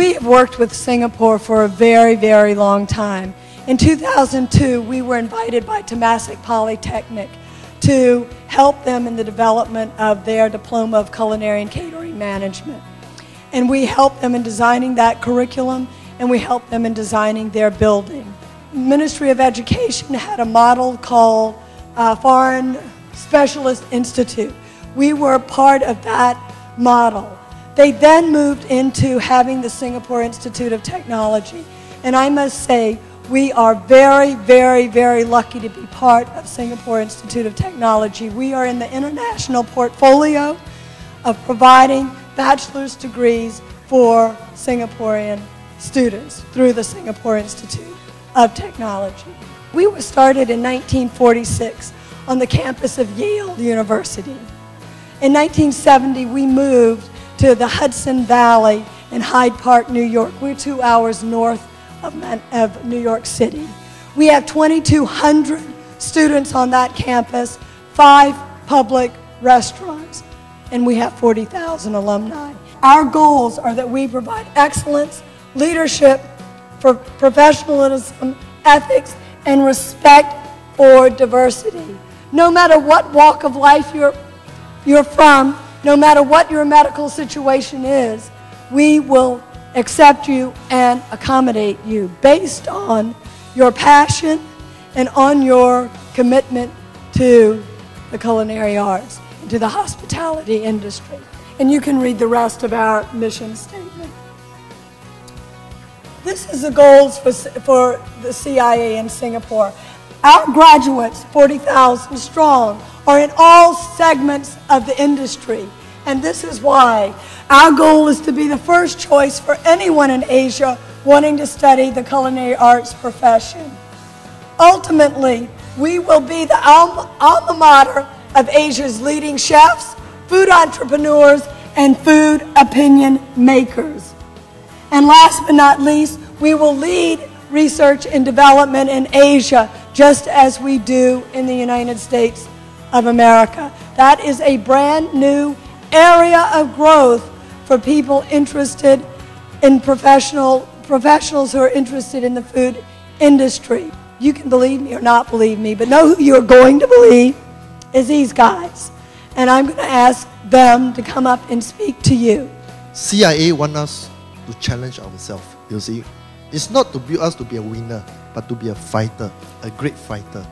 We have worked with Singapore for a very, very long time. In 2002, we were invited by Temasek Polytechnic to help them in the development of their Diploma of Culinary and Catering Management. And we helped them in designing that curriculum, and we helped them in designing their building. Ministry of Education had a model called Foreign Specialist Institute. We were part of that model. They then moved into having the Singapore Institute of Technology. And I must say, we are very, very, very lucky to be part of Singapore Institute of Technology. We are in the international portfolio of providing bachelor's degrees for Singaporean students through the Singapore Institute of Technology. We were started in 1946 on the campus of Yale University. In 1970, we moved to the Hudson Valley in Hyde Park, New York. We're 2 hours north of New York City. We have 2,200 students on that campus, 5 public restaurants, and we have 40,000 alumni. Our goals are that we provide excellence, leadership, for professionalism, ethics, and respect for diversity. No matter what walk of life you're from, no matter what your medical situation is, we will accept you and accommodate you based on your passion and on your commitment to the culinary arts and to the hospitality industry. And you can read the rest of our mission statement. This is the goals for the CIA in Singapore. Our graduates, 40,000 strong, are in all segments of the industry. And this is why our goal is to be the first choice for anyone in Asia wanting to study the culinary arts profession. Ultimately, we will be the alma mater of Asia's leading chefs, food entrepreneurs, and food opinion makers. And last but not least, we will lead research and development in Asia just as we do in the United States of America. That is a brand new area of growth for people interested in professionals who are interested in the food industry. You can believe me or not believe me, but know who you're going to believe is these guys. And I'm going to ask them to come up and speak to you. CIA want us to challenge ourselves, you see. It's not to build us to be a winner, but to be a fighter, a great fighter.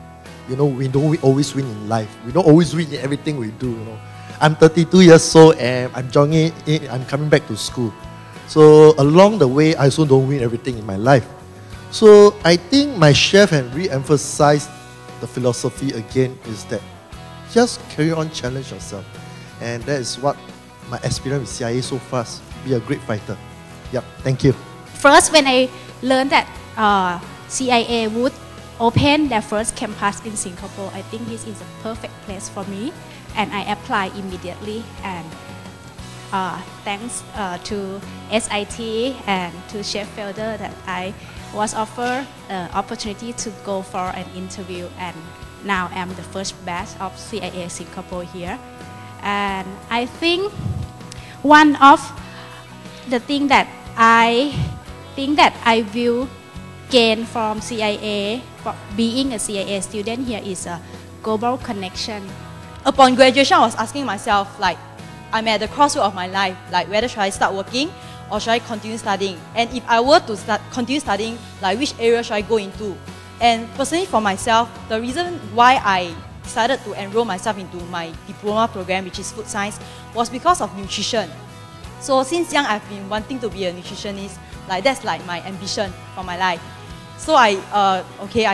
You know, we don't always win in life. We don't always win in everything we do, you know. I'm 32 years old and I'm coming back to school. So along the way, I also don't win everything in my life. So I think my chef has re-emphasized the philosophy again is that just carry on, challenge yourself. And that is what my experience with CIA so far, be a great fighter. Yep, thank you. First, when I learned that CIA would open their first campus in Singapore, I think this is a perfect place for me. And I applied immediately, and thanks to SIT and to Chef Felder that I was offered the opportunity to go for an interview, and now I'm the first batch of CIA Singapore here. And I think one of the things that I will gain from CIA, for being a CIA student here, is a global connection. Upon graduation, I was asking myself, like, I'm at the crossroad of my life, like whether should I start working or should I continue studying? And if I were to continue studying, like which area should I go into? And personally for myself, the reason why I decided to enroll myself into my diploma program, which is food science, was because of nutrition. So since young, I've been wanting to be a nutritionist. Like that's like my ambition for my life. So I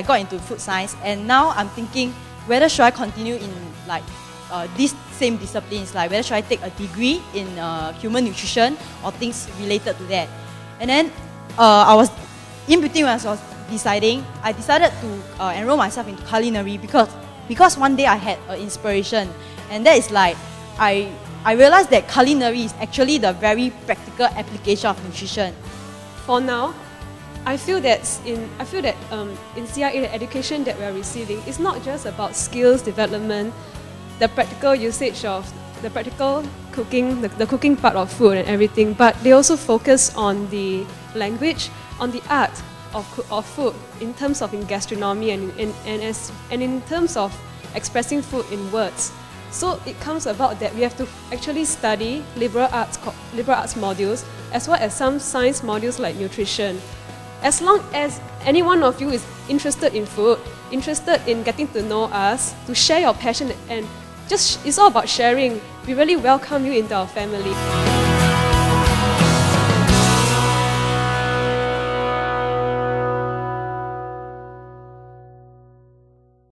got into food science, and now I'm thinking whether should I continue in like these same disciplines, like whether should I take a degree in human nutrition or things related to that. And then I was in between when I was deciding, I decided to enroll myself into culinary because one day I had an inspiration, and that is like I realized that culinary is actually the very practical application of nutrition. For now, I feel that in CIA, the education that we are receiving is not just about skills development, the practical usage of the practical cooking, the cooking part of food and everything, but they also focus on the language, on the art of food in terms of in gastronomy and in terms of expressing food in words. So it comes about that we have to actually study liberal arts modules as well as some science modules like nutrition. As long as any one of you is interested in food, interested in getting to know us, to share your passion, and just it's all about sharing, we really welcome you into our family.